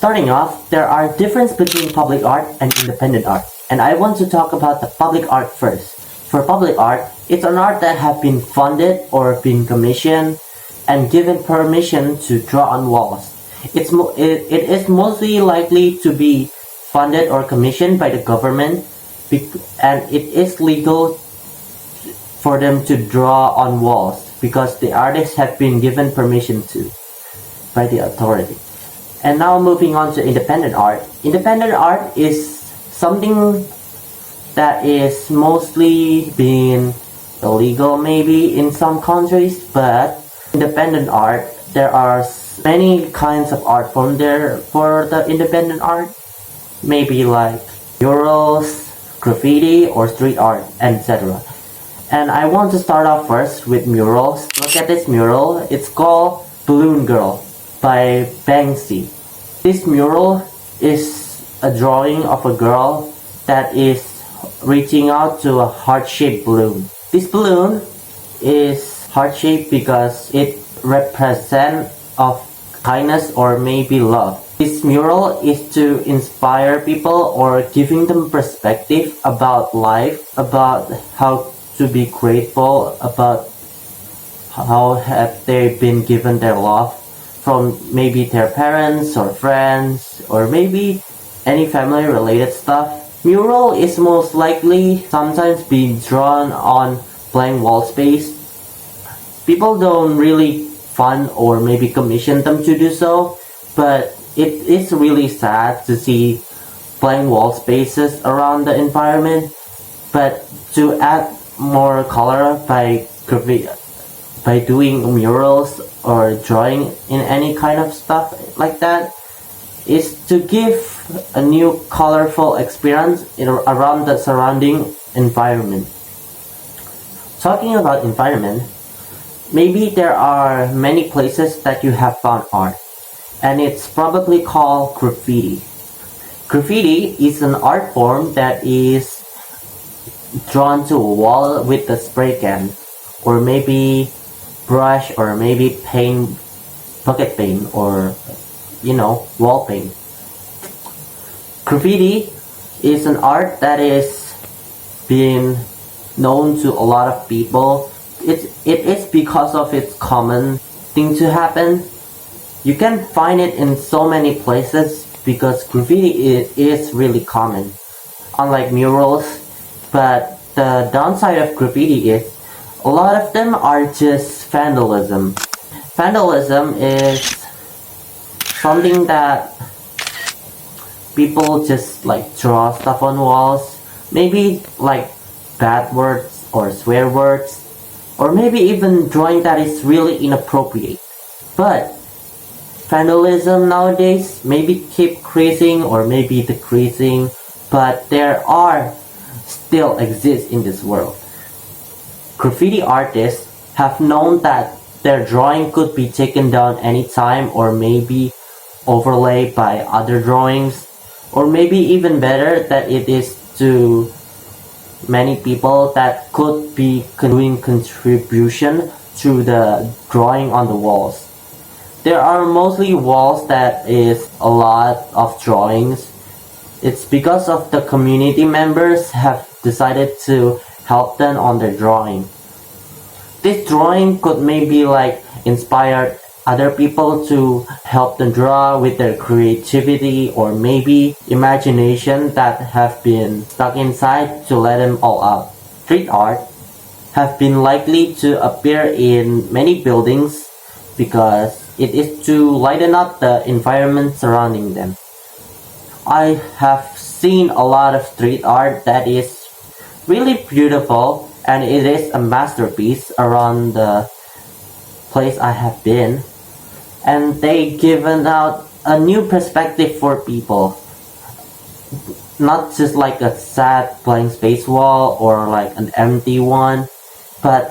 Starting off, there are differences between public art and independent art, and I want to talk about the public art first. For public art, it's an art that have been funded or been commissioned and given permission to draw on walls. It is mostly likely to be funded or commissioned by the government, and it is legal for them to draw on walls because the artists have been given permission to by the authority. And now moving on to independent art. Independent art is something that is mostly being illegal maybe in some countries, but independent art, there are many kinds of art form there for the independent art, maybe like murals, graffiti, or street art, etc. And I want to start off first with murals. Look at this mural. It's called Balloon Girl by Banksy. This mural is a drawing of a girl that is reaching out to a heart-shaped balloon. This balloon is heart-shaped because it represents of kindness or maybe love. This mural is to inspire people or giving them perspective about life, about how to be grateful, about how have they been given their love from maybe their parents or friends or maybe any family related stuff. Mural is most likely sometimes being drawn on blank wall space. People don't really fund or maybe commission them to do so, but it is really sad to see blank wall spaces around the environment. But to add more color by doing murals or drawing in any kind of stuff like that is to give a new colorful experience around the surrounding environment. Talking about environment, maybe there are many places that you have found art, and it's probably called graffiti. Graffiti is an art form that is drawn to a wall with a spray can, or maybe brush, or maybe paint, bucket paint, or wall paint. Graffiti is an art that is being known to a lot of people. It is because of its common thing to happen. You can find it in so many places because graffiti is really common, unlike murals. But the downside of graffiti is a lot of them are just vandalism. Vandalism is something that people just like draw stuff on walls, maybe like bad words or swear words, or maybe even drawing that is really inappropriate. But vandalism nowadays maybe keep increasing or maybe decreasing, but there are still exist in this world. Graffiti artists have known that their drawing could be taken down anytime or maybe overlaid by other drawings, or maybe even better that it is to many people that could be doing contribution to the drawing on the walls. There are mostly walls that is a lot of drawings. It's because of the community members have decided to help them on their drawing. This drawing could maybe like inspire other people to help them draw with their creativity or maybe imagination that have been stuck inside to let them all out. Street art have been likely to appear in many buildings because it is to lighten up the environment surrounding them. I have seen a lot of street art that is really beautiful, and it is a masterpiece around the place I have been, and they given out a new perspective for people, not just like a sad blank space wall or like an empty one, but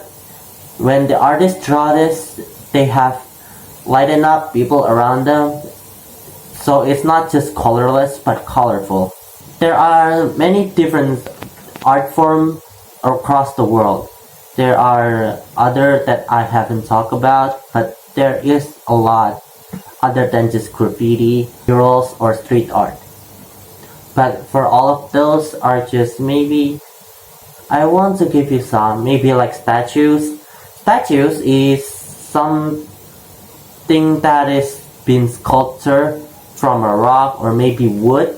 when the artists draw this, they have lighten up people around them, so it's not just colorless but colorful. There are many different art forms across the world. There are other that I haven't talked about, but there is a lot other than just graffiti, murals, or street art. But for all of those are just maybe, I want to give you some, maybe like statues. Statues is something that is been sculpted from a rock or maybe wood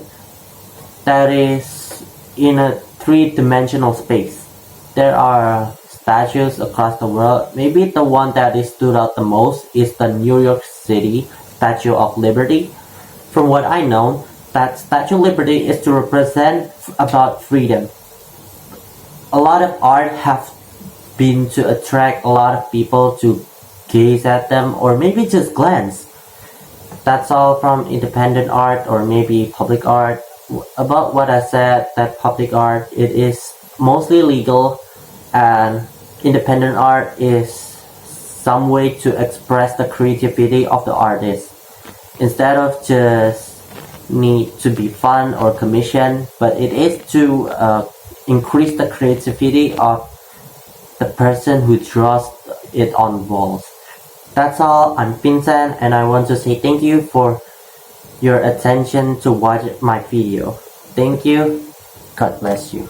that is in a three-dimensional space. There are statues across the world. Maybe the one that is stood out the most is the New York City Statue of Liberty. From what I know, that Statue of Liberty is to represent about freedom. A lot of art have been to attract a lot of people to gaze at them or maybe just glance. That's all from independent art or maybe public art. About what I said, that public art, it is mostly legal, and independent art is some way to express the creativity of the artist instead of just need to be fun or commission, but it is to increase the creativity of the person who draws it on walls. That's all. I'm Vincent, and I want to say thank you for your attention to watch my video. Thank you. God bless you.